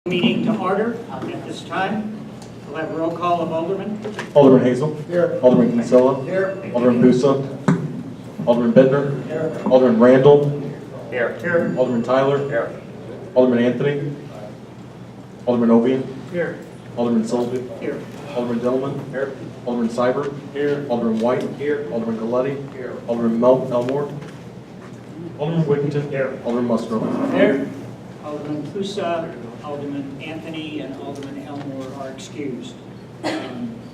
Meeting to order at this time. We'll have a roll call of Alderman. Alderman Hazel. Here. Alderman Kinsella. Here. Alderman Pusa. Alderman Bittner. Here. Alderman Randall. Here. Here. Alderman Tyler. Here. Alderman Anthony. Alderman Ovian. Here. Alderman Sullivan. Here. Alderman Dillman. Here. Alderman Seibert. Here. Alderman White. Here. Alderman Galetti. Here. Alderman Elmore. Alderman Whittington. Here. Alderman Musgrove. Here. Alderman Pusa, Alderman Anthony, and Alderman Elmore are excused.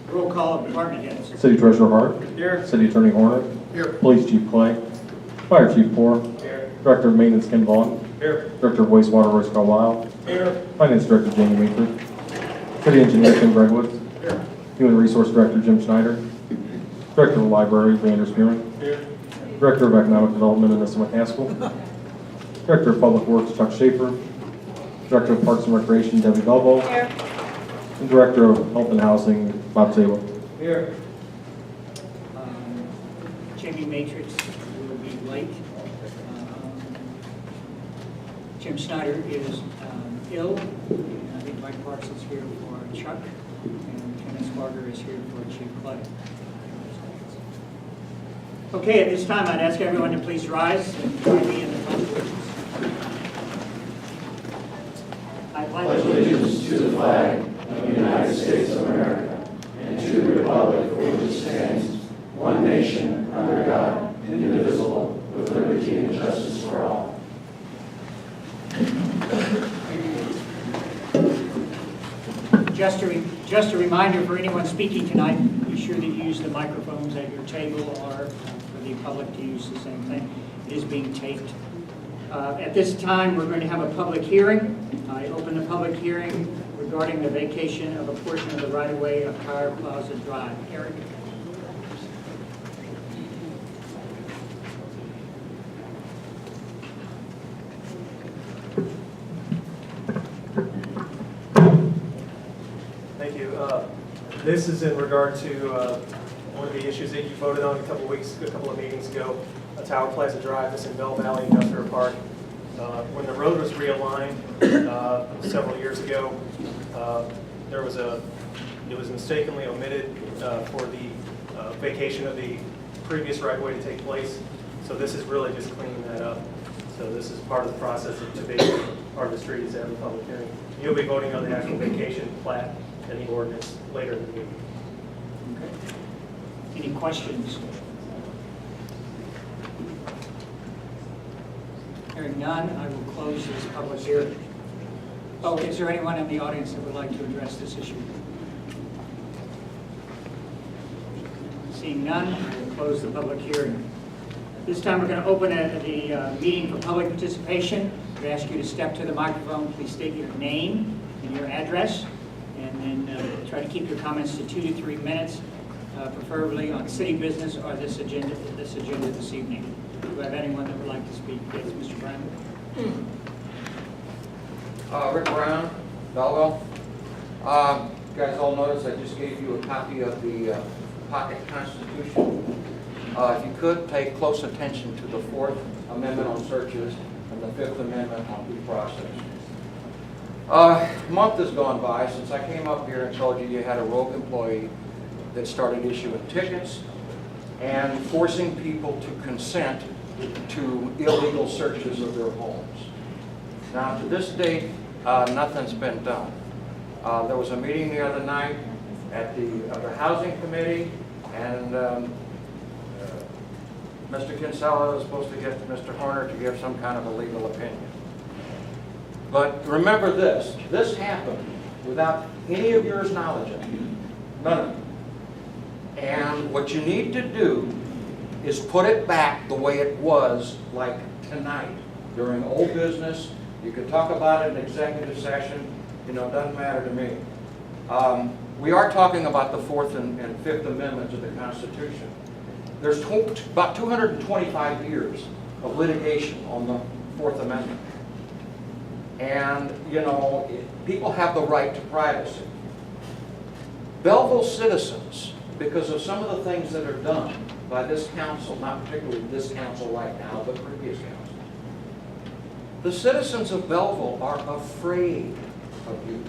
Roll call of department heads. City Treasurer Hart. Here. City Attorney Horner. Here. Police Chief Clay. Fire Chief Poor. Here. Director of Maintenance Ken Vaughn. Here. Director of Wastewater Royce Carlisle. Here. Finance Director Jamie Meeker. City Engineer Tim Gregwood. Here. Human Resource Director Jim Schneider. Director of the Library Leander Spearman. Here. Director of Economic Development Anissa McCaskill. Director of Public Works Chuck Schaefer. Director of Parks and Recreation Debbie Belleville. Here. And Director of Health and Housing Bob Sable. Here. Jamie Matrix will be late. Jim Schneider is ill. And I think Mike Parks is here for Chuck. And Kenneth Barger is here for Chief Clay. Okay, at this time, I'd ask everyone to please rise and join me in the pledge of allegiance. I pledge allegiance to the flag of the United States of America and to the republic for which it stands, one nation, under God, indivisible, with liberty and justice for all. Just a reminder for anyone speaking tonight, be sure that you use the microphones at your table or for the public to use the same thing. It is being taped. At this time, we're going to have a public hearing. I open the public hearing regarding the vacation of a portion of the right-of-way of Tire Plaza Drive. Eric? Thank you. This is in regard to one of the issues that you voted on a couple of meetings ago, Tower Plaza Drive. This in Bell Valley Industrial Park. When the road was realigned several years ago, it was mistakenly omitted for the vacation of the previous right-of-way to take place. So this is really just cleaning that up. So this is part of the process of vacating part of the street is to have a public hearing. You'll be voting on the actual vacation plat and the ordinance later in the meeting. Okay. Any questions? Hearing none, I will close this public hearing. Oh, is there anyone in the audience that would like to address this issue? Seeing none, I will close the public hearing. This time we're going to open the meeting for public participation. We ask you to step to the microphone. Please state your name and your address, and then try to keep your comments to 2 to 3 minutes, preferably on city business or this agenda this evening. Do I have anyone that would like to speak? Yes, Mr. Brown. Rick Brown, Belleville. You guys all noticed I just gave you a copy of the pocket constitution. If you could pay close attention to the 4th Amendment on searches and the 5th Amendment on due process. A month has gone by since I came up here and told you you had a rogue employee that started issuing tickets and forcing people to consent to illegal searches of their homes. Now, to this date, nothing's been done. There was a meeting the other night at the Housing Committee, and Mr. Kinsella was supposed to get Mr. Horner to give some kind of a legal opinion. But remember this happened without any of your knowledge of it. None of it. And what you need to do is put it back the way it was, like tonight, during old business. You could talk about it in executive session, it doesn't matter to me. We are talking about the 4th and 5th Amendments of the Constitution. There's about 225 years of litigation on the 4th Amendment. And, people have the right to privacy. Belleville citizens, because of some of the things that are done by this council, not particularly this council right now, but previous council, the citizens of Belleville are afraid of you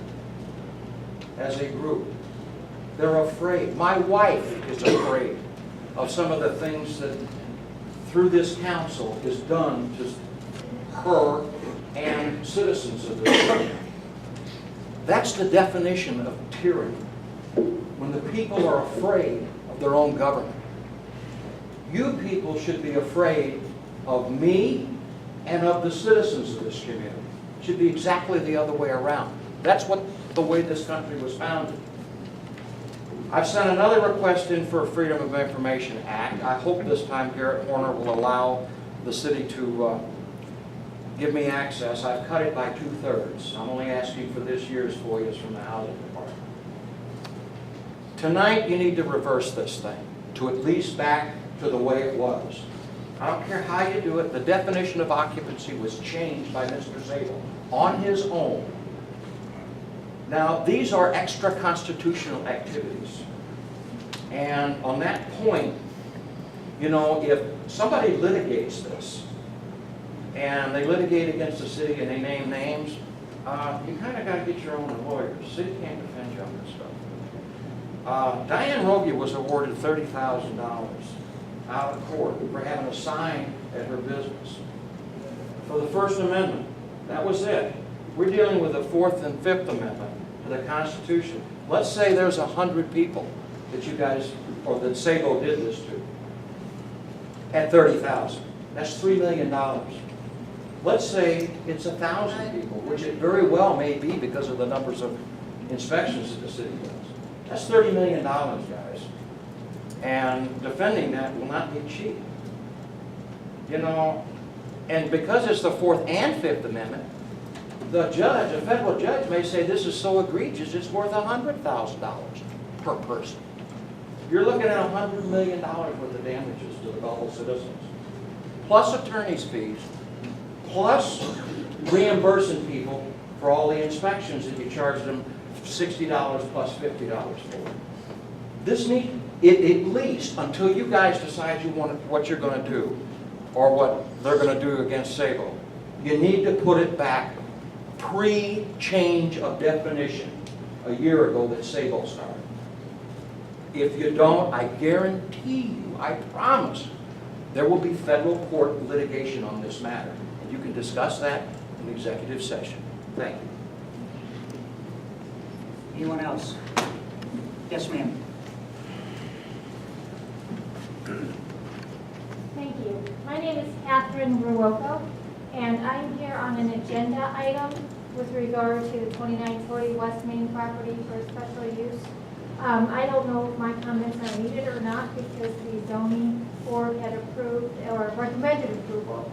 as a group. They're afraid. My wife is afraid of some of the things that through this council is done to her and citizens of this country. That's the definition of tyranny. When the people are afraid of their own government. You people should be afraid of me and of the citizens of this community. It should be exactly the other way around. That's what the way this country was founded. I've sent another request in for a Freedom of Information Act. I hope this time Garrett Horner will allow the city to give me access. I've cut it by 2/3. I'm only asking for this year's FOIAs from the Housing Department. Tonight you need to reverse this thing to at least back to the way it was. I don't care how you do it. The definition of occupancy was changed by Mr. Zabel on his own. Now, these are extra constitutional activities. And on that point, you know, if somebody litigates this, and they litigate against the city and they name names, you kind of got to get your own lawyer. The city can't defend you on this stuff. Diane Rogia was awarded $30,000 out of court for having a sign at her business. For the First Amendment, that was it. We're dealing with the Fourth and Fifth Amendment to the Constitution. Let's say there's 100 people that you guys, or that Sabo did this to, at $30,000. That's $3 million. Let's say it's 1,000 people, which it very well may be because of the numbers of inspections that the city does. That's $30 million, guys. And defending that will not be cheap. You know, and because it's the Fourth and Fifth Amendment, the judge, a federal judge, may say this is so egregious it's worth $100,000 per person. You're looking at $100 million worth of damages to the Belleville citizens, plus attorney's fees, plus reimbursing people for all the inspections that you charge them $60 plus $50 for. This needs, at least until you guys decide what you're going to do, or what they're going to do against Sabo, you need to put it back pre-change of definition a year ago that Sabo started. If you don't, I guarantee you, I promise, there will be federal court litigation on this matter. And you can discuss that in executive session. Thank you. Anyone else? Yes, ma'am. Thank you. My name is Catherine Ruoco, and I'm here on an agenda item with regard to 2940 West Main property for special use. I don't know if my comments are needed or not because the zoning board had approved or recommended approval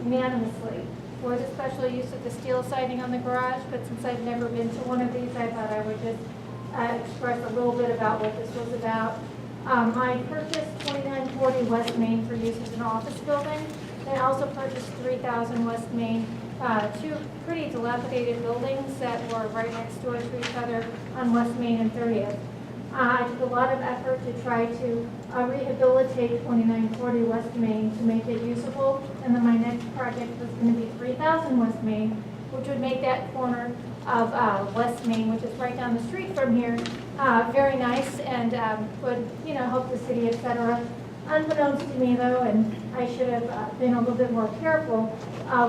unanimously for the special use of the steel siding on the garage, but since I've never been to one of these, I thought I would just express a little bit about what this was about. I purchased 2940 West Main for use as an office building. I also purchased 3000 West Main, two pretty dilapidated buildings that were right next door to each other on West Main and 30th. I took a lot of effort to try to rehabilitate 2940 West Main to make it usable, and then my next project was going to be 3000 West Main, which would make that corner of West Main, which is right down the street from here, very nice and would, you know, help the city, etc. Unbeknownst to me, though, and I should have been a little bit more careful,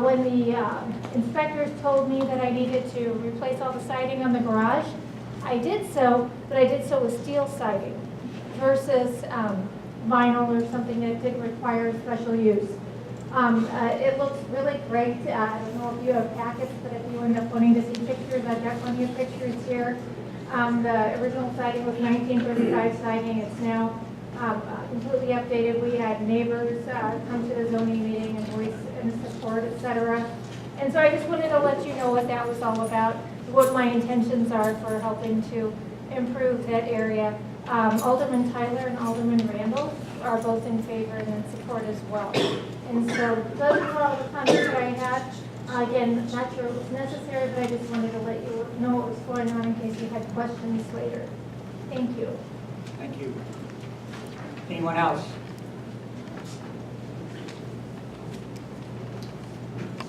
when the inspectors told me that I needed to replace all the siding on the garage, I did so, but I did so with steel siding versus vinyl or something that didn't require special use. It looks really great. I don't know if you have packets, but if you end up wanting to see pictures, I've got plenty of pictures here. The original siding was 1935 siding. It's now completely updated. We had neighbors come to the zoning meeting and voice and support, etc. And so I just wanted to let you know what that was all about, what my intentions are for helping to improve that area. Alderman Tyler and Alderman Randall are both in favor and in support as well. And so those are all the comments that I had. Again, not sure it was necessary, but I just wanted to let you know what was going on in case you had questions later. Thank you. Thank you. Anyone else?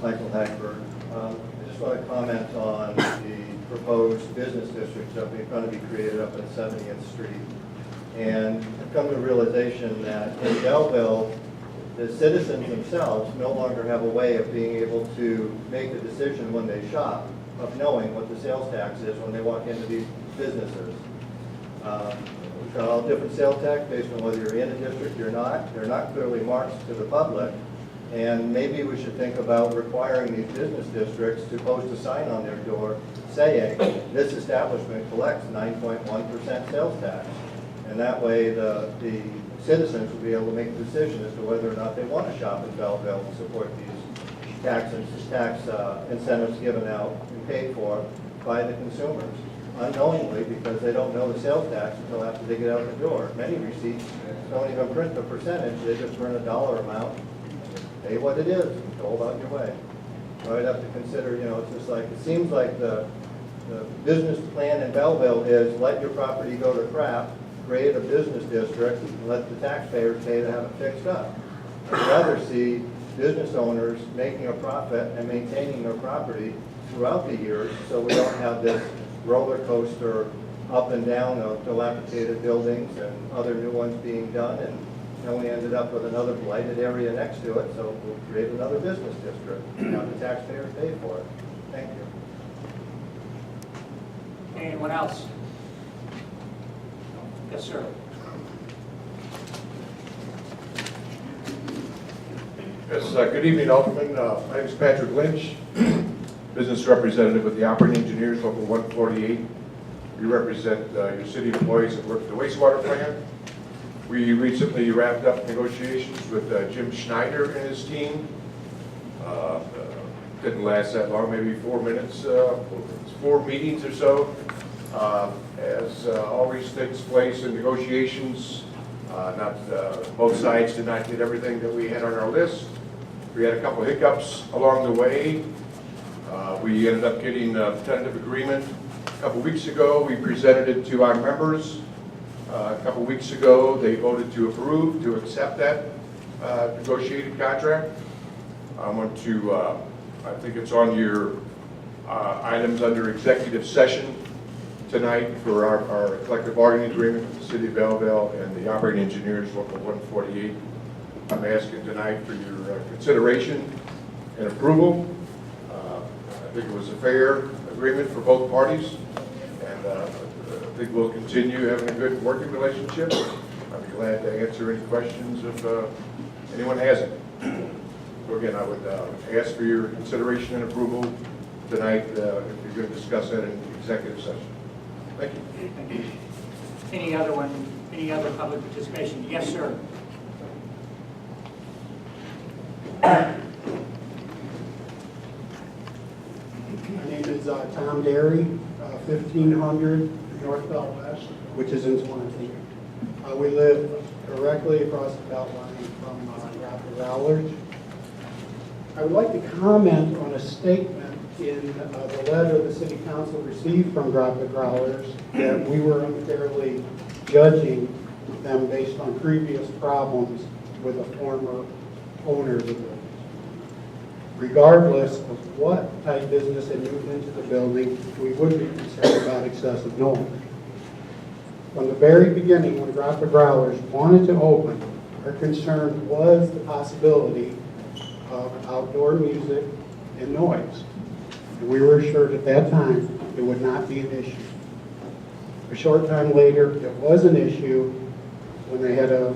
Michael Hackberg. I just just want to comment on the proposed business districts that are going to be created up at 70th Street. And I've come to the realization that in Belleville, the citizens themselves no longer have a way of being able to make the decision when they shop of knowing what the sales tax is when they walk into these businesses. We've got all different sales tax based on whether you're in a district or not. They're not clearly marked to the public. And maybe we should think about requiring these business districts to post a sign on their door saying, this establishment collects 9.1% sales tax. And that way the citizens will be able to make a decision as to whether or not they want to shop in Belleville and support these tax incentives given out and paid for by the consumers unknowingly, because they don't know the sales tax until after they get out the door. Many receipts don't even print the percentage, they just print a dollar amount, pay what it is, and go about your way. So I'd have to consider, it's just like, it seems like the business plan in Belleville is let your property go to crap, create a business district, and let the taxpayers pay to have it fixed up. I'd rather see business owners making a profit and maintaining their property throughout the years, so we don't have this roller coaster up and down of dilapidated buildings and other new ones being done, and then we ended up with another blighted area next to it, so we'll create another business district and have the taxpayers pay for it. Thank you. Anyone else? Yes, sir. Yes, good evening, Alderman. My name is Patrick Lynch, business representative with the Operating Engineers, Local 148. We represent your city employees that work at the wastewater plant. We recently wrapped up negotiations with Jim Schneider and his team. Didn't last that long, maybe 4 minutes, 4 meetings or so. As always takes place in negotiations, both sides did not get everything that we had on our list. We had a couple hiccups along the way. We ended up getting a tentative agreement a couple weeks ago. We presented it to our members. A couple weeks ago, they voted to approve, to accept that negotiated contract. I want to, I think it's on your items under executive session tonight for our collective bargaining agreement with the City of Belleville and the Operating Engineers, Local 148. I'm asking tonight for your consideration and approval. I think it was a fair agreement for both parties, and I think we'll continue having a good working relationship. I'd be glad to answer any questions if anyone has it. So again, I would ask for your consideration and approval tonight if you're going to discuss that in executive session. Thank you. Thank you. Any other public participation? Yes, sir. My name is Tom Derry, 1500 North Belt West, which is in Swansea. We live directly across the belt line from Rapid Rowlers. I would like to comment on a statement in the letter the City Council received from Rapid Rowlers that we were unfairly judging them based on previous problems with the former owners of the buildings. Regardless of what type business had moved into the building, we would be concerned about excessive noise. From the very beginning, when Rapid Growlers wanted to open, our concern was the possibility of outdoor music and noise. And we were assured at that time it would not be an issue. A short time later, it was an issue when they had a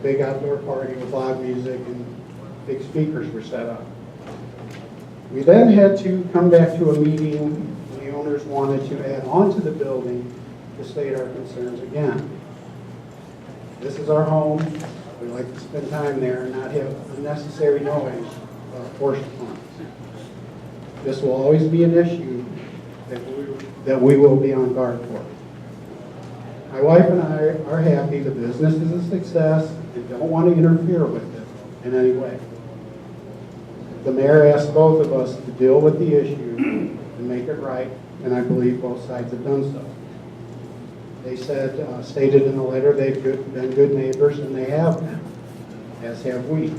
big outdoor party with loud music and big speakers were set up. We then had to come back to a meeting when the owners wanted to add on to the building to state our concerns again. This is our home. We like to spend time there and not have unnecessary noise forced upon us. This will always be an issue that we will be on guard for. My wife and I are happy the business is a success and don't want to interfere with it in any way. The mayor asked both of us to deal with the issue and make it right, and I believe both sides have done so. They said, stated in the letter, they've been good neighbors, and they have been, as have we.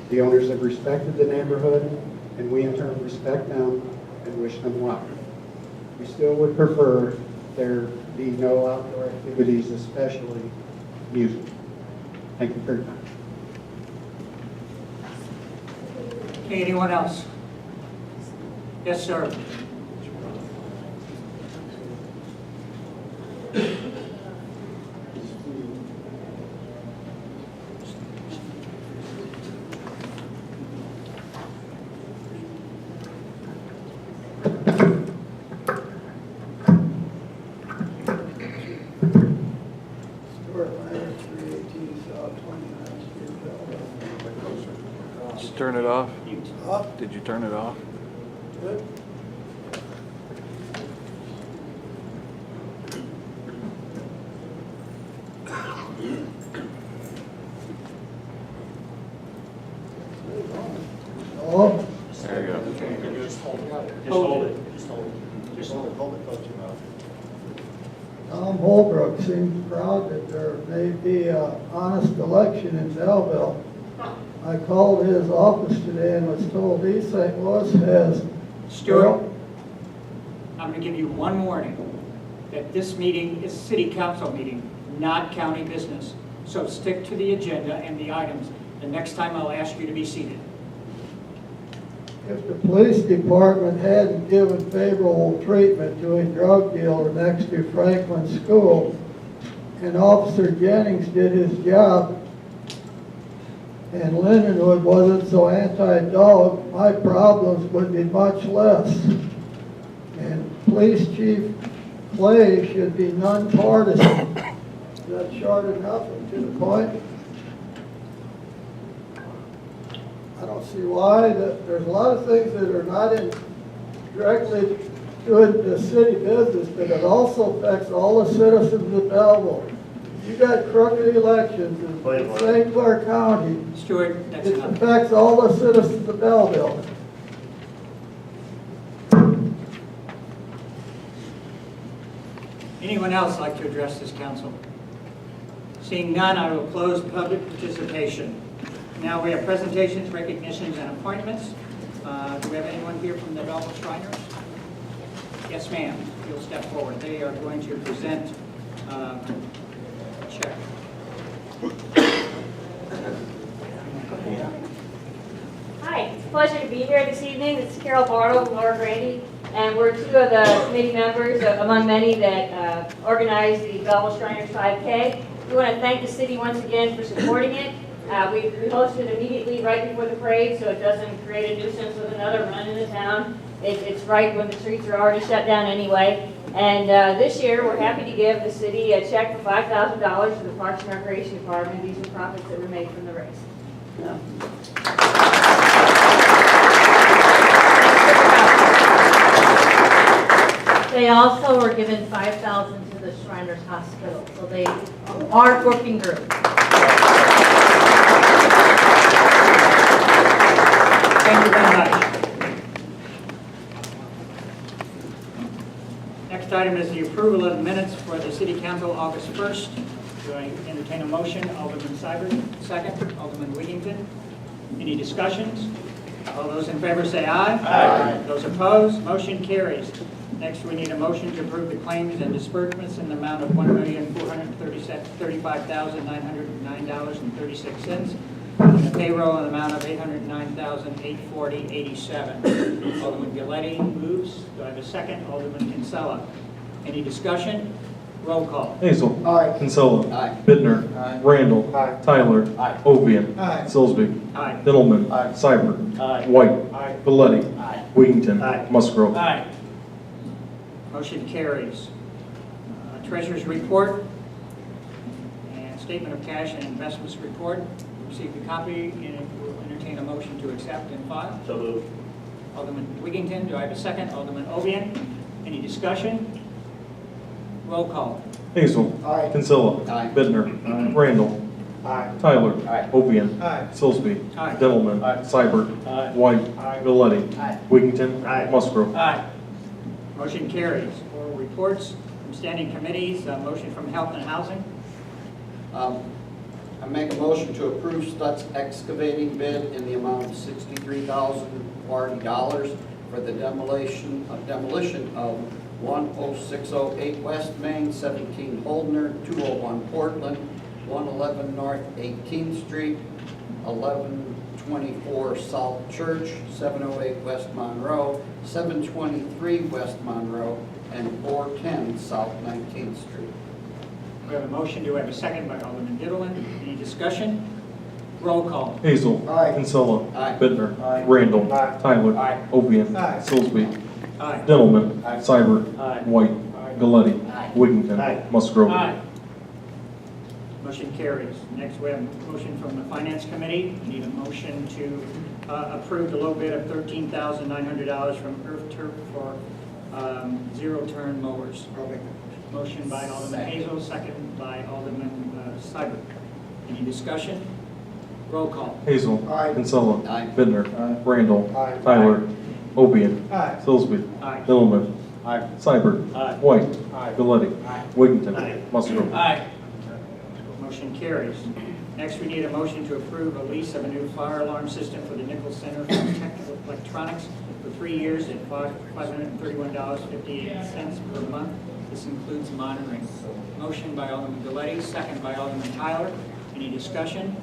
The owners have respected the neighborhood, and we in turn respect them and wish them luck. We still would prefer there be no outdoor activities, especially music. Thank you for your time. Okay, anyone else? Yes, sir. Did you turn it off? Did you turn it off? Oh, There you go. Just hold it. Just hold it. Just hold it. hold it close to your mouth. Tom Holbrook seems proud that there may be an honest election in Belleville. I called his office today and was told East St. Louis has... Stuart, I'm going to give you one warning, that this meeting is a city council meeting, not county business. So stick to the agenda and the items. The next time I'll ask you to be seated. If the police department hadn't given favorable treatment to a drug dealer next to Franklin School, and Officer Jennings did his job, and Lindenwood wasn't so anti-dog, my problems would be much less. And Police Chief Clay should be nonpartisan. Is that short enough and to the point? I don't see why. There's a lot of things that are not directly doing the city business, but it also affects all the citizens of Belleville. You got crooked elections in St. Clair County. Stuart, that's It enough. affects all the citizens of Belleville. Anyone else like to address this council? Seeing none, I will close public participation. Now we have presentations, recognitions, and appointments. Do we have anyone here from the Belleville Shriners? Yes, ma'am. You'll step forward. They are going to present a check. Hi, it's a pleasure to be here this evening. This is Carol Bartle and Laura Grady, and we're two of the committee members among many that organized the Belleville Shriners 5K. We want to thank the city once again for supporting it. We hosted it immediately right before the parade, so it doesn't create a nuisance with another run in the town. It's right when the streets are already shut down anyway. And this year, we're happy to give the city a check for $5,000 to the Parks and Recreation Department. These are profits that were made from the race. They also were given $5,000 to the Shriners Hospital, so they are a working group. Thank you very much. Next item is the approval of minutes for the City Council August 1st. Do I entertain a motion? Alderman Seibert, second. Alderman Wiggington. Any discussions? All those in favor say aye. Aye. Those opposed, motion carries. Next, we need a motion to approve the claims and disbursements in the amount of $1,435,909.36. And the payroll in the amount of $809,840.87. Alderman Galetti moves. Do I have a second? Alderman Kinsella. Any discussion? Roll call. Hazel. Aye. Kinsella. Aye. Bittner. Aye. Randall. Aye. Tyler. Aye. Ovian. Aye. Silsby. Aye. Dillman. Aye. Seibert. Aye. White. Aye. Galletti. Aye. Wiggington. Aye. Musgrove. Aye. Motion carries. Treasurer's report and statement of cash and investments report. Received a copy and will entertain a motion to accept and file. So moved. Alderman Wiggington, do I have a second? Alderman Ovian. Any discussion? Roll call. Hazel. Aye. Kinsella. Aye. Bittner. Randall. Aye. Tyler. Aye. Ovian. Aye. Silsby. Aye. Dillman. Aye. Seibert. Aye. White. Aye. Galletti. Aye. Wiggington. Aye. Musgrove. Aye. Motion carries. For reports from standing committees, a motion from Health and Housing. I make a motion to approve Stutz excavating bid in the amount of $63,040 for the demolition of 10608 West Main, 17 Holdner, 201 Portland, 111 North 18th Street, 1124 South Church, 708 West Monroe, 723 West Monroe, and 410 South 19th Street. We have a motion. Do I have a second by Alderman Dillon? Any discussion? Roll call. Hazel. Aye. Kinsella. Aye. Bittner. Aye. Randall. Aye. Tyler. Aye. Ovian. Aye. Silsby. Aye. Dillman. Aye. Seibert. Aye. White. Galletti. Aye. Wigington. Aye. Musgrove. Aye. Motion carries. Next, we have a motion from the Finance Committee. We need a motion to approve the low bid of $13,900 from Earth Turf for zero-turn mowers. Motion by Alderman Hazel, second by Alderman Seibert. Any discussion? Roll call. Hazel. Aye. Kinsella. Aye. Bittner. Aye. Randall. Aye. Tyler. Ovian. Aye. Silsby. Aye. Dillman. Aye. Seibert. Aye. White. Aye. Galletti. Aye. Wigington. Aye. Musgrove. Aye. Motion carries. Next, we need a motion to approve a lease of a new fire alarm system for the Nichols Center for Technical Electronics for 3 years at $531.58 per month. This includes monitoring. Motion by Alderman Galletti, second by Alderman Tyler. Any discussion?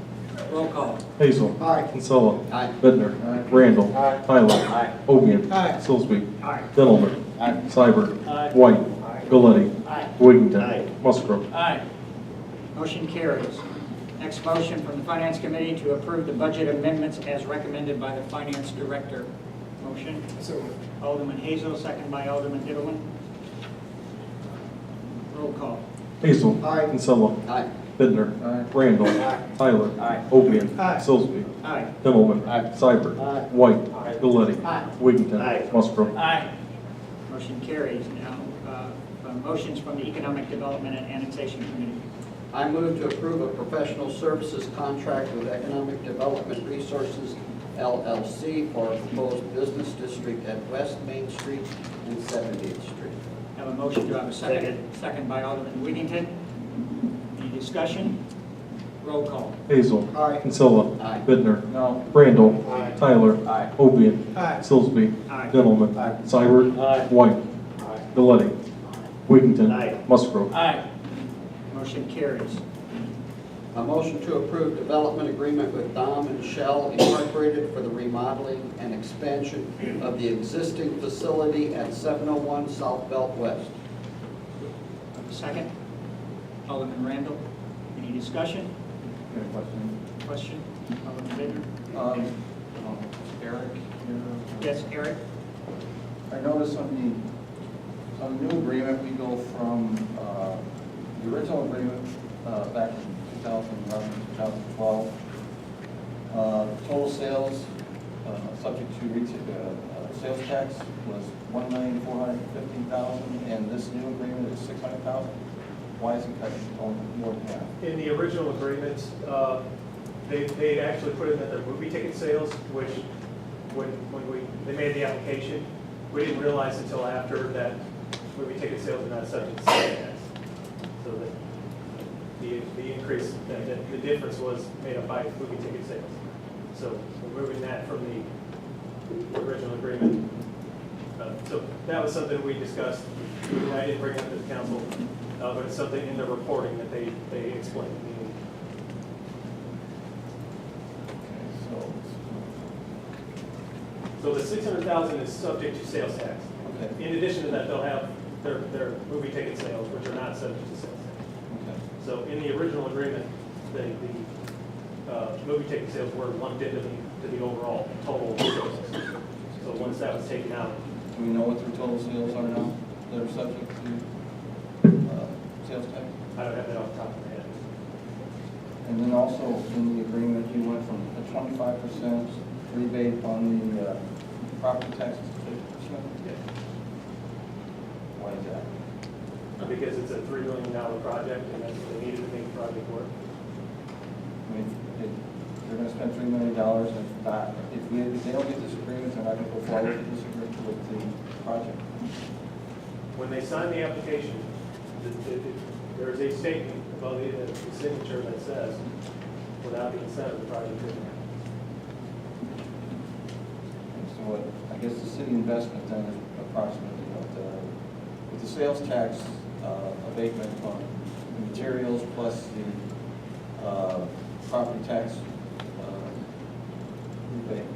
Roll call. Hazel. Aye. Kinsella. Aye. Bittner. Randall. Aye. Tyler. Aye. Ovian. Aye. Silsby. Aye. Dillman. Aye. Seibert. Aye. White. Galletti. Aye. Wigington. Aye. Musgrove. Aye. Motion carries. Next motion from the Finance Committee to approve the budget amendments as recommended by the Finance Director. Motion. Alderman Hazel, second by Alderman Dillman. Roll call. Hazel. Aye. Kinsella. Aye. Bittner. Randall. Tyler. Aye. Ovian. Aye. Silsby. Aye. Dillman. Aye. Seibert. Aye. White. Aye. Galletti. Aye. Wigington. Aye. Musgrove. Aye. Motion carries. Now, motions from the Economic Development and Annexation Committee. I move to approve a professional services contract with Economic Development Resources LLC for a proposed business district at West Main Street and 70th Street. Have a motion. Do I have a second? Second by Alderman Wigington. Any discussion? Roll call. Hazel. Aye. Kinsella. Aye. Bittner. No. Randall. Aye. Tyler. Aye. Ovian. Aye. Silsby. Aye. Dillman. Aye. Seibert. Aye. White. Aye. Galletti. Wigington. Aye. Musgrove. Aye. Motion carries. A motion to approve development agreement with Dom and Shell Incorporated for the remodeling and expansion of the existing facility at 701 South Belt West. Have a second? Alderman Randall. Any discussion? Any question? Question? Alderman Bittner? Eric here. Yes, Eric? I noticed on the new agreement, we go from the original agreement back in 2011, 2012. Total sales, subject to sales tax, was $1,415,000, and this new agreement is $600,000. Why is it cut more than half? In the original agreement, they actually put in that their movie ticket sales, which when they made the application, we didn't realize until after that movie ticket sales are not subject to sales tax. So the increase, the difference was made up by movie ticket sales. So we're moving that from the original agreement. So that was something we discussed. I didn't bring it up to the council, but it's something in the reporting that they explained. So the $600,000 is subject to sales tax. Okay. In addition to that, they'll have their movie ticket sales, which are not subject to sales tax. Okay. So in the original agreement, the movie ticket sales were lumped into the overall total sales. So once that was taken out, Do we know what their total sales are now that are subject to sales tax? I don't have that off the top of my head. And then also in the agreement, you went from a 25% rebate on the property taxes to 50%? Yeah. Why is that? Because it's a $3 million project, and that's what they needed to make the project work. I mean, they're going to spend $3 million, and if they don't get this agreement, they're not going to go forward with this agreement with the project. When they sign the application, there is a statement above the signature that says, without the consent of the project. So what, I guess the city investment then is approximately what, with the sales tax abatement on the materials plus the property tax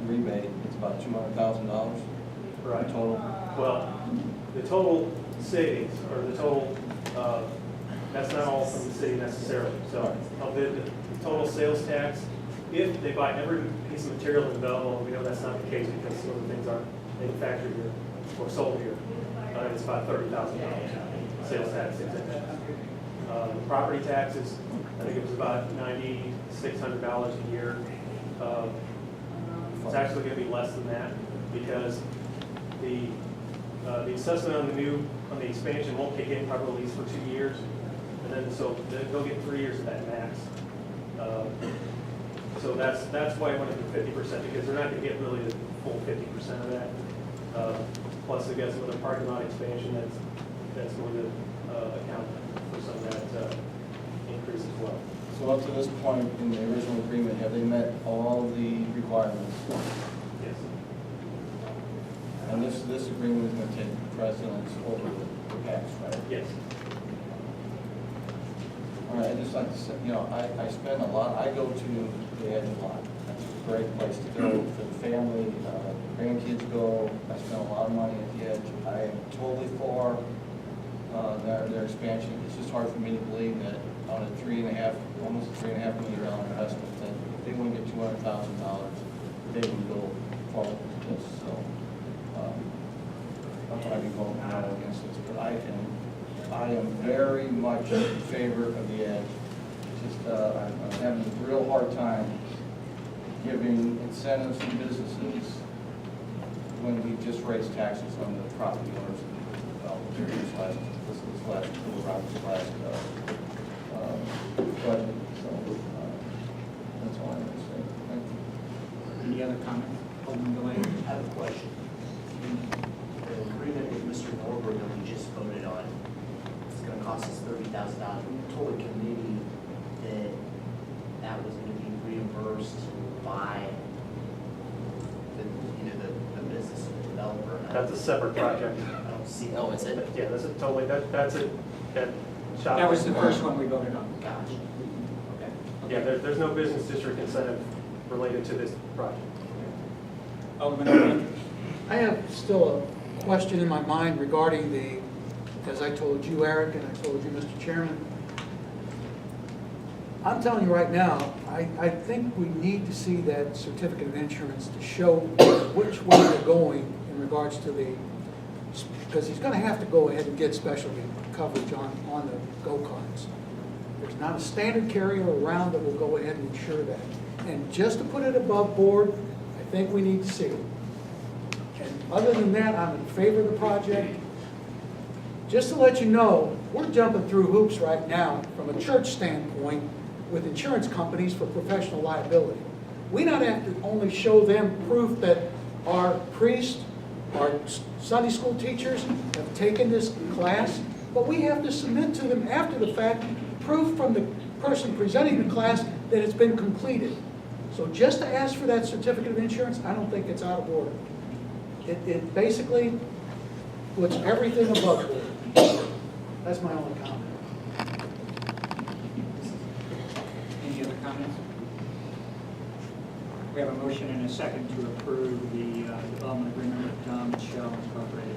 rebate, it's about $200,000 Right. total. Well, the total savings, or the total, that's not all from the city necessarily. So of the total sales tax, if they buy every piece of material in Belleville, we know that's not the case because some of the things aren't manufactured here or sold here, it's about $30,000 sales tax exemption. The property taxes, I think it was about $9,600 a year. It's actually going to be less than that because the assessment on the expansion won't kick in probably at least for 2 years, and then they'll get 3 years of that max. So that's why I went up to 50% because they're not going to get really the full 50% of that. Plus, they got some other parking lot expansion that's going to account for some of that increase as well. So up to this point in the original agreement, have they met all the requirements? Yes. And this agreement is going to take precedence over the past, right? Yes. All right, I'd just like to say, I spend a lot, I go to the Edge a lot. That's a great place to go for the family, grandkids go. I spend a lot of money at the Edge. I am totally for their expansion. It's just hard for me to believe that on a almost $3.5 million investment, that if they want to get $200,000, they would go forward with this. So I'm not going to be voting no against this, but I am very much in favor of the Edge. Just I'm having a real hard time giving incentives to businesses when we just raised taxes on the property owners during this last budget. So that's all I'm going to say. Thank you. Any other comments? Alderman Delaney? I have a question. The agreement with Mr. Norberg that we just voted on, it's going to cost us $30,000. We told the committee that that was going to be reimbursed by the business and the developer. That's a separate project. I don't see. Oh, it's it. Yeah, that's a totally. That's it. That was the first one we voted on. Gotcha. Okay. Yeah, there's no business district incentive related to this project. Alderman Delaney? I have still a question in my mind regarding as I told you, Eric, and I told you, Mr. Chairman. I'm telling you right now, I think we need to see that certificate of insurance to show which way they're going in regards to because he's going to have to go ahead and get specialty coverage on the go-karts. There's not a standard carrier around that will go ahead and insure that. And just to put it above board, I think we need to see it. And other than that, I'm in favor of the project. Just to let you know, we're jumping through hoops right now from a church standpoint with insurance companies for professional liability. We not have to only show them proof that our priests, our Sunday school teachers have taken this class, but we have to submit to them after the fact proof from the person presenting the class that it's been completed. So just to ask for that certificate of insurance, I don't think it's out of order. It basically puts everything above board. That's my only comment. Any other comments? We have a motion and a second to approve the development agreement with Michelle Incorporated.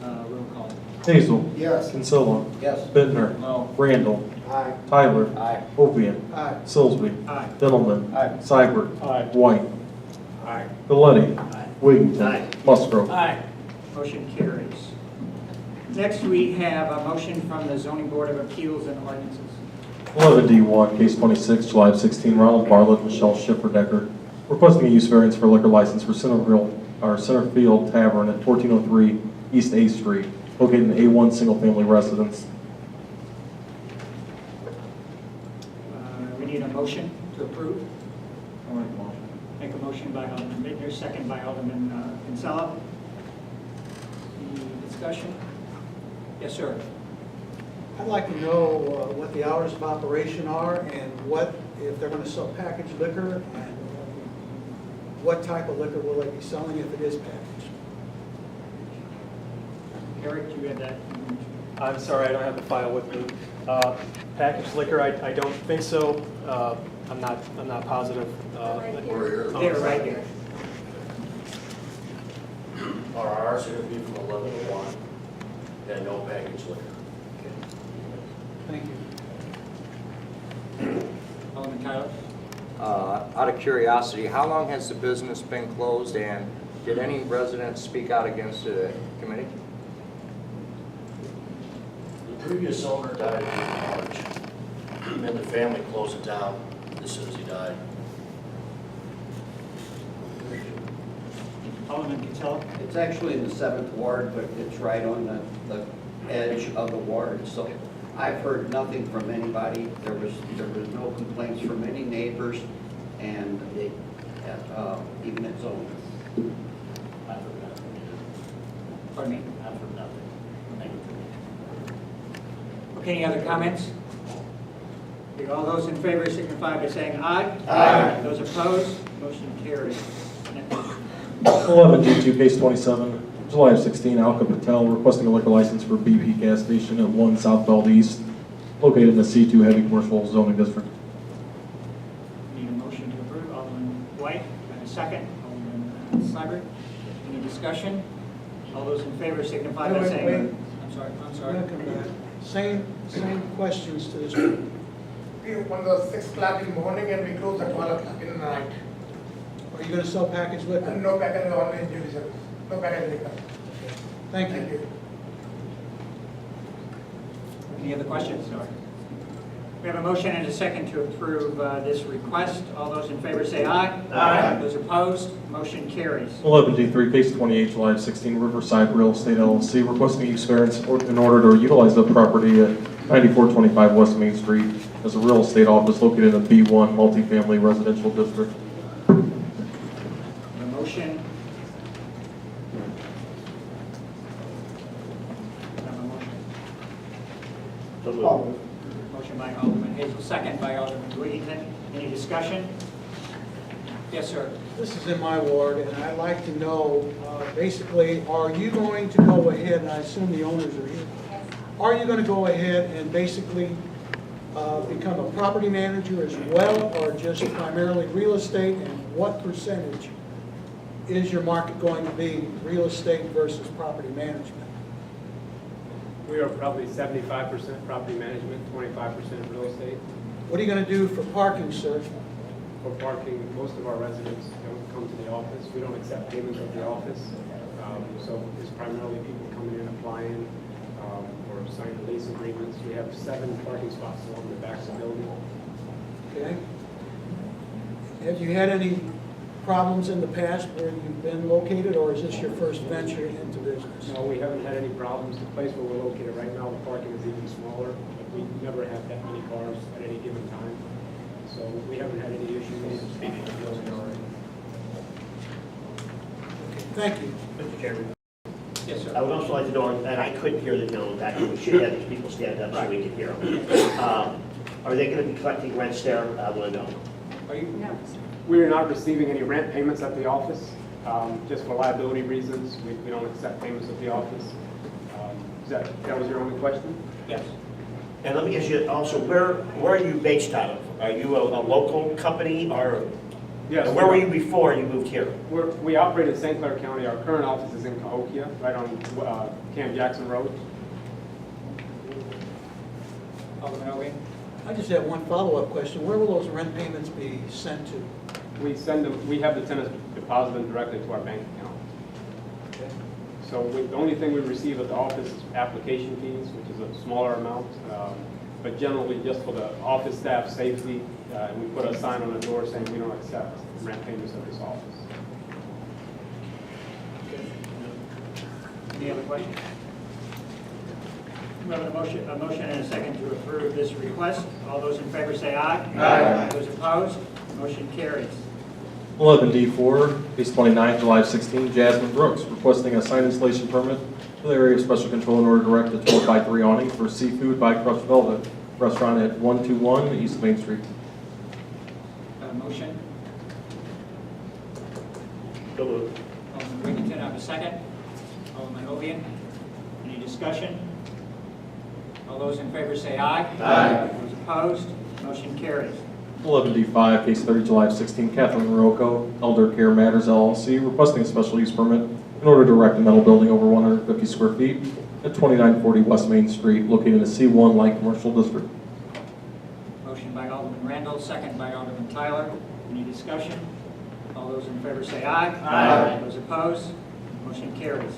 Roll call. Hazel. Yes. Kinsella. Yes. Bittner. No. Randall. Aye. Tyler. Aye. Ovian. Aye. Silsby. Aye. Dillman. Aye. Seibert. Aye. White. Aye. Galletti. Aye. Wiggington. Aye. Musgrove. Aye. Motion carries. Next, we have a motion from the Zoning Board of Appeals and Ordinances. 11D1, case 26, July of 16, Ronald Bartlett, Michelle Schifferdecker, requesting a use variance for liquor license for Centerfield Tavern at 1403 East A Street, located in A1 single-family residence. We need a motion to approve. I'll make a motion. Make a motion by Alderman Bittner, second by Alderman Kinsella. Any discussion? Yes, sir. I'd like to know what the hours of operation are and what, if they're going to sell packaged liquor, and what type of liquor will they be selling if it is packaged? Eric, do you have that? I'm sorry, I don't have the file with me. Packaged liquor, I don't think so. I'm not positive. They're right here. Our hours are going to be from 11 to 1, and no package liquor. Thank you. Alderman Tyler? Out of curiosity, how long has the business been closed, and did any residents speak out against the committee? The previous owner died in March, and then the family closed it down as soon as he died. Alderman Kinsella? It's actually in the 7th Ward, but it's right on the edge of the ward, so I've heard nothing from anybody. There was no complaints from any neighbors, and they, even its owner. I've heard nothing. Pardon me? I've heard nothing. Thank you. Okay, any other comments? Okay, all those in favor signify by saying aye. Aye. Those opposed, motion carries. 11D2, case 27, July of 16, Alka Patel requesting a liquor license for BP gas station at 1 South Belleville East, located in the C2 heavy commercial zoning district. Need a motion to approve. Alderman White, and a second. Alderman Seibert. Any discussion? All those in favor signify by Wait, saying. wait. I'm sorry. Welcome back. Same questions to this group. We open the 6 o'clock in the morning and we close at 12 o'clock in the night. Are you going to sell packaged liquor? And no package, only juice service. No package liquor. Thank Thank you. you. Any other questions? No. We have a motion and a second to approve this request. All those in favor say aye. Aye. Those opposed, motion carries. 11D3, case 28, July of 16, Riverside Real Estate LLC requesting a use variance in order to utilize the property at 9425 West Main Street as a real estate office located in the B1 multifamily residential district. A motion. Have a motion. So moved. Motion by Alderman Hazel, second by Alderman Wiggington. Any discussion? Yes, sir. This is in my ward, and I'd like to know, basically, are you going to go ahead, and I assume the owners are here, are you going to go ahead and basically become a property manager as well, or just primarily real estate, and what percentage is your market going to be, real estate versus property management? We are probably 75% property management, 25% real estate. What are you going to do for parking, sir? For parking, most of our residents don't come to the office. We don't accept payments at the office. So it's primarily people coming in, applying, or signing lease agreements. We have 7 parking spots along the back of the building. Okay. Have you had any problems in the past where you've been located, or is this your first venture into business? No, we haven't had any problems. The place where we're located right now, the parking is even smaller. We never have that many cars at any given time. So we haven't had any issues. Thank you. Mr. Chairman, Yes, sir. I would also like to know, and I couldn't hear the gentleman back, we should have these people stand up so we could hear them. Are they going to be collecting rents there? I want to know. Are you? No. We are not receiving any rent payments at the office, just for liability reasons. We don't accept payments at the office. That was your only question? Yes. And let me ask you also, where are you based out of? Are you a local company, or Yes. and where were you before you moved here? We operate in St. Clair County. Our current office is in Cahokia, right on Camp Jackson Road. Alderman Owen? I just have one follow-up question. Where will those rent payments be sent to? We send them. We have the tenants deposit them directly to our bank account. Okay. So the only thing we receive at the office is application fees, which is a smaller amount, but generally just for the office staff safety, we put a sign on the door saying we don't accept rent payments at this office. Any other questions? We have a motion and a second to approve this request. All those in favor say aye. Aye. Those opposed, motion carries. 11D4, case 29, July of 16, Jasmine Brooks requesting a sign installation permit for the area of special control in order to erect a 12x3 awning for Seafood by Crushed Velvet restaurant at 121 East Main Street. Motion? So moved. Alderman Wiggington, I have a second. Alderman Ovian. Any discussion? All those in favor say aye. Aye. Those opposed, motion carries. 11D5, case 30 July 16, Kathleen Rocco, Elder Care Matters LLC, requesting a special use permit in order to erect a metal building over 150 square feet at 2940 West Main Street, located in a C1 light commercial district. Motion by Alderman Randall, second by Alderman Tyler. Any discussion? All those in favor say aye. Aye. Those opposed, motion carries.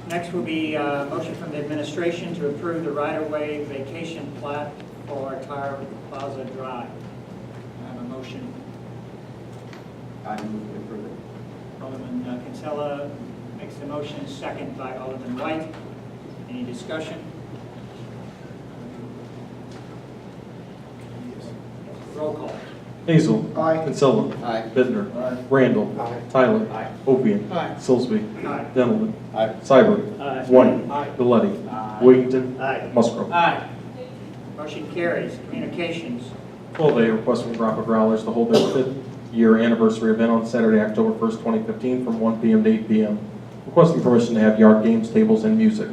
Next will be a motion from the administration to approve the right-of-way vacation plat for Tire Plaza Drive. I have a motion. I move to approve it. Alderman Kinsella makes the motion, second by Alderman White. Any discussion? Roll call. Hazel. Aye. Kinsella. Aye. Bittner. Aye. Randall. Aye. Tyler. Aye. Ovian. Aye. Silsby. Aye. Dendelman. Aye. Seibert. Aye. White. Aye. Galletti. Aye. Wiggington. Aye. Musgrove. Aye. Motion carries. Communications. 12A, request from Grappa Growlers to hold their 5th year anniversary event on Saturday, October 1st, 2015, from 1 p.m. to 8 p.m. Requesting permission to have yard games, tables, and music.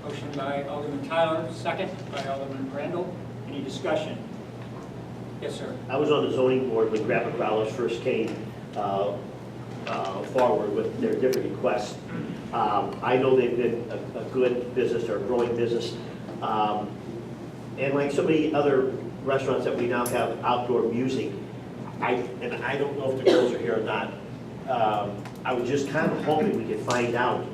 Motion by Alderman Tyler, second by Alderman Randall. Any discussion? Yes, sir. I was on the zoning board when Grappa Growlers first came forward with their different requests. I know they've been a good business or a growing business. And like so many other restaurants that we now have outdoor music, I don't know if the girls are here or not. I was just kind of hoping we could find out.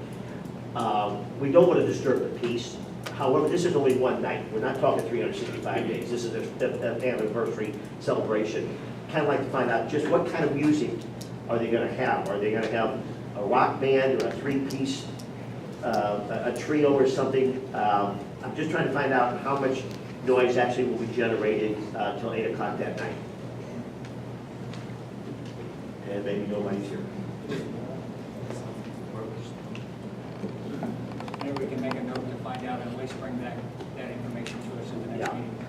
We don't want to disturb the peace. However, this is only one night. We're not talking 365 days. This is an anniversary celebration. Kind of like to find out just what kind of music are they going to have. Are they going to have a rock band or a three-piece, a trio or something? I'm just trying to find out how much noise actually will be generated till 8 o'clock that night. And maybe nobody's here. Maybe we can make a note to find out and at least bring that information to us in the next meeting.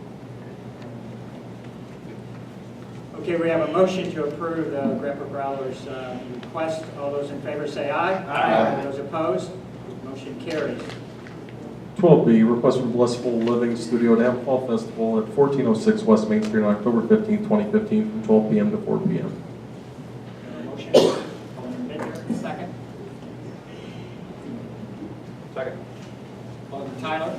Okay, we have a motion to approve the Grappa Growlers request. All those in favor say aye. Aye. Those opposed, motion carries. 12B, request from Blissful Living Studio to have a fall festival at 1406 West Main Street on October 15, 2015, from 12 p.m. to 4 p.m. Motion, Alderman Bittner, second. Second. Alderman Tyler.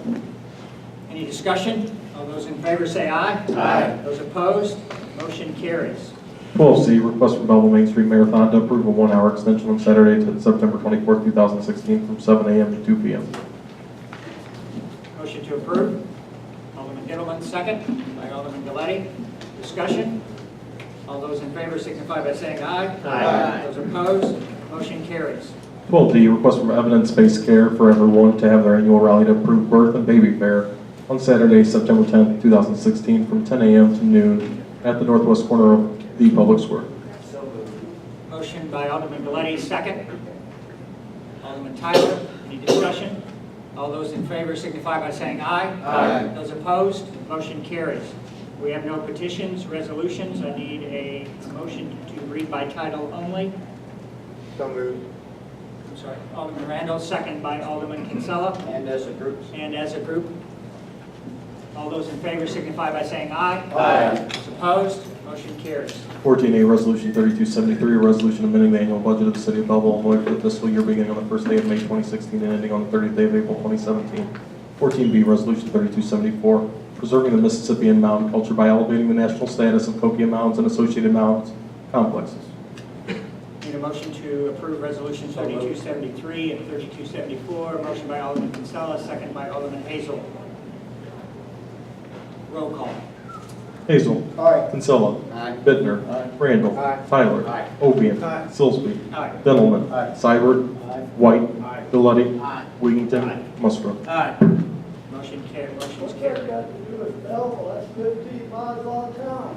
Any discussion? All those in favor say aye. Aye. Those opposed, motion carries. 12C, request from Belleville Main Street Marathon to approve a 1-hour extension on Saturday to September 24, 2016, from 7 a.m. to 2 p.m. Motion to approve. Alderman Edelman, second. By Alderman Galletti. Discussion? All those in favor signify by saying aye. Aye. Those opposed, motion carries. 12D, request from Evidence-Based Care for Everyone to have their annual rally to approve birth and baby fair on Saturday, September 10, 2016, from 10 a.m. to noon at the northwest corner of the public square. So moved. Motion by Alderman Galletti, second. Alderman Tyler, any discussion? All those in favor signify by saying aye. Aye. Those opposed, motion carries. We have no petitions, resolutions. I need a motion to read by title only. So moved. I'm sorry, Alderman Randall, second by Alderman Kinsella. And as a group. And as a group. All those in favor signify by saying aye. Aye. Those opposed, motion carries. 14A, Resolution 3273, a resolution amending the annual budget of the City of Belleville, Illinois for the fiscal year beginning on the first day of May 2016 and ending on the 30th day of April 2017. 14B, Resolution 3274, preserving the Mississippian mountain culture by elevating the national status of Coquia Mountains and associated mountains complexes. Need a motion to approve Resolution 3273 and 3274. Motion by Alderman Kinsella, second by Alderman Hazel. Roll call. Hazel. Aye. Kinsella. Aye. Bittner. Aye. Randall. Aye. Tyler. Aye. Ovian. Aye. Silsby. Aye. Dendelman. Aye. Seibert. White. Aye. Galletti. Aye. Wiggington. Aye. Musgrove. Aye. Motion carried. Motion's What's that carried. got to do with Belleville? That's 15 miles on town.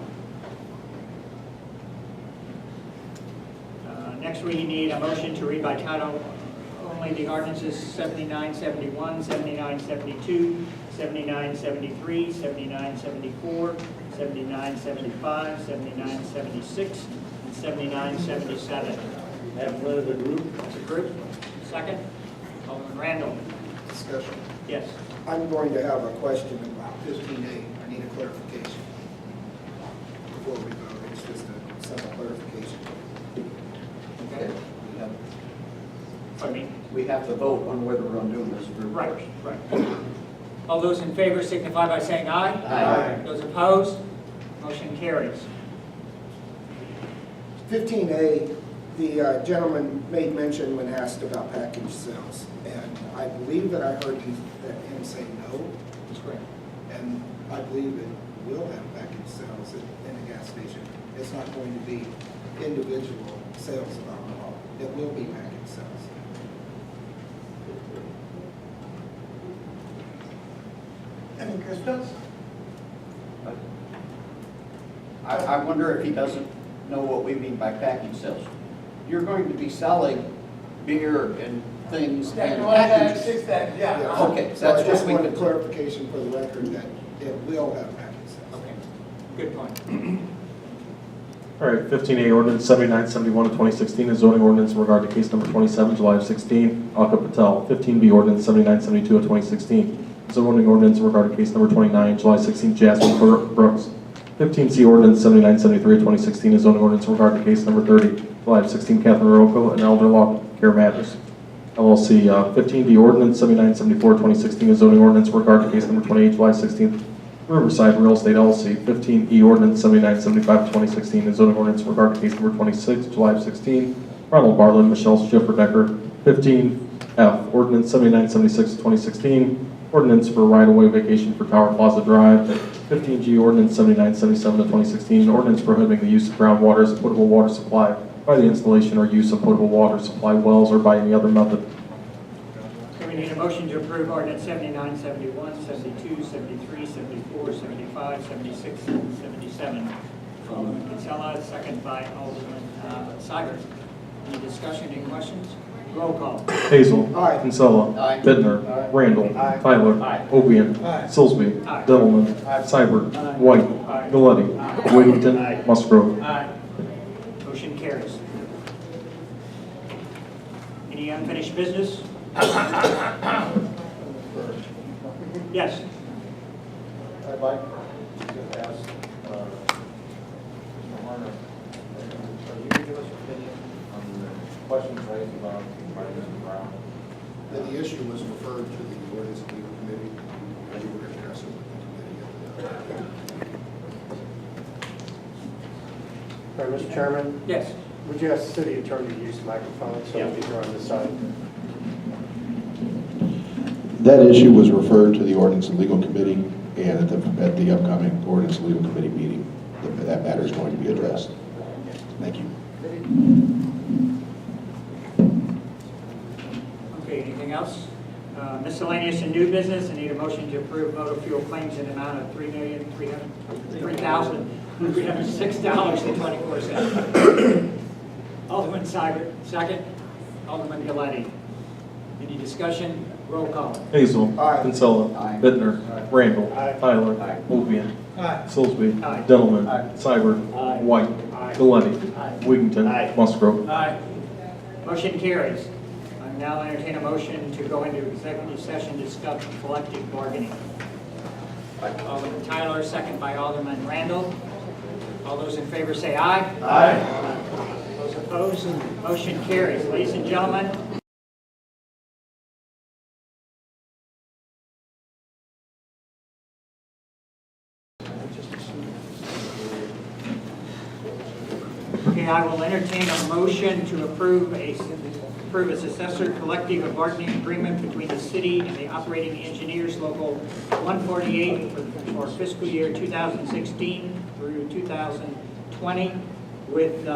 Next, we need a motion to read by title only the ordinances 7971, 7972, 7973, 7974, 7975, 7976, and 7977. Have one of the group. As a group. Second. Alderman Randall. Discussion. Yes. I'm going to have a question about 15A. I need a clarification. Before we vote, it's just a simple clarification. Okay. Pardon me? We have to vote on whether we're doing this group Right, first. right. All those in favor signify by saying aye. Aye. Those opposed, motion carries. 15A, the gentleman made mention when asked about package sales, and I believe that I heard him say no, That's correct. and I believe it will have package sales in a gas station. It's not going to be individual sales of alcohol. It will be package sales. Any questions? I wonder if he doesn't know what we mean by package sales. You're going to be selling beer and things in packages. Yeah. Okay, So I that's just what we wanted could. clarification for the record that it will have package sales. Okay, good point. All right, 15A ordinance 7971 of 2016 is zoning ordinance in regard to case number 27, July of 16, Alka Patel. 15B ordinance 7972 of 2016, zoning ordinance in regard to case number 29, July 16, Jasmine Brooks. 15C ordinance 7973 of 2016 is zoning ordinance in regard to case number 30, July of 16, Catherine Rocco and Elder Law Care Matters. LLC. 15D ordinance 7974 of 2016 is zoning ordinance in regard to case number 28, July 16, Riverside Real Estate LLC. 15E ordinance 7975 of 2016 is zoning ordinance in regard to case number 26, July of 16, Ronald Bartlett, Michelle Schiffer-Decker. 15F ordinance 7976 of 2016, ordinance for right-of-way vacation for Tower Plaza Drive. 15G ordinance 7977 of 2016, ordinance prohibiting the use of groundwater as a potable water supply by the installation or use of potable water supply wells or by any other method. Okay, we need a motion to approve ordinance 79, 71, 72, 73, 74, 75, 76, and 77. Alderman Kinsella, second by Alderman Seibert. Any discussion, any questions? Roll call. Hazel. Aye. Kinsella. Aye. Bittner. Aye. Randall. Aye. Tyler. Aye. Ovian. Aye. Silsby. Aye. Dillman. Aye. Seibert. Aye. White. Aye. Galletti. Aye. Wiggington. Aye. Musgrove. Aye. Motion carries. Any unfinished business? Yes. I'd like to ask Mr. Horner, are you going to give us your opinion on the questions raised about Mr. Brown? The issue was referred to the ordinance and legal committee, and you were addressing it with the committee. All right, Mr. Chairman, Yes. would you ask the city attorney to use the microphone so that you're on this side? That issue was referred to the Ordinance and Legal Committee, and at the upcoming Ordinance and Legal Committee meeting, that matter is going to be addressed. Thank you. Okay, anything else? Miscellaneous and new business, I need a motion to approve motor fuel claims in the amount of $3,306.24. Alderman Seibert, second. Alderman Galletti. Any discussion? Roll call. Hazel. Aye. Kinsella. Aye. Bittner. Randall. Aye. Tyler. Aye. Ovian. Aye. Silsby. Aye. Dillman. Aye. Seibert. Aye. White. Aye. Galletti. Aye. Wiggington. Aye. Musgrove. Aye. Motion carries. I now entertain a motion to go into executive session to discuss collective bargaining. Alderman Tyler, second by Alderman Randall. All those in favor say aye. Aye. Those opposed, motion carries. Ladies and gentlemen, okay, I will entertain a motion to approve a successor collective bargaining agreement between the city and the operating engineers local 148 for fiscal year 2016 through 2020 with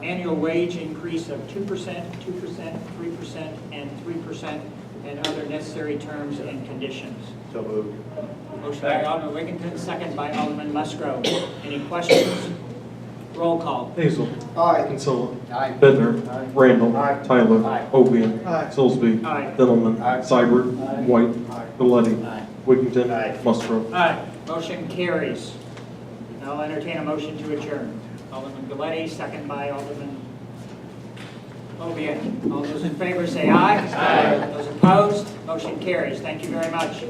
annual wage increase of 2%, 2%, 3%, and 3%, and other necessary terms and conditions. So moved. Motion by Alderman Wiggington, second by Alderman Musgrove. Any questions? Roll call. Hazel. Aye. Kinsella. Aye. Bittner. Randall. Aye. Tyler. Aye. Ovian. Aye. Silsby. Aye. Dillman. Aye. Seibert. Aye. White. Aye. Galletti. Aye. Wiggington. Aye. Musgrove. Aye. Motion carries. I'll entertain a motion to adjourn. Alderman Galetti, second by Alderman Ovian. All those in favor say aye. Aye. Those opposed, motion carries. Thank you very much.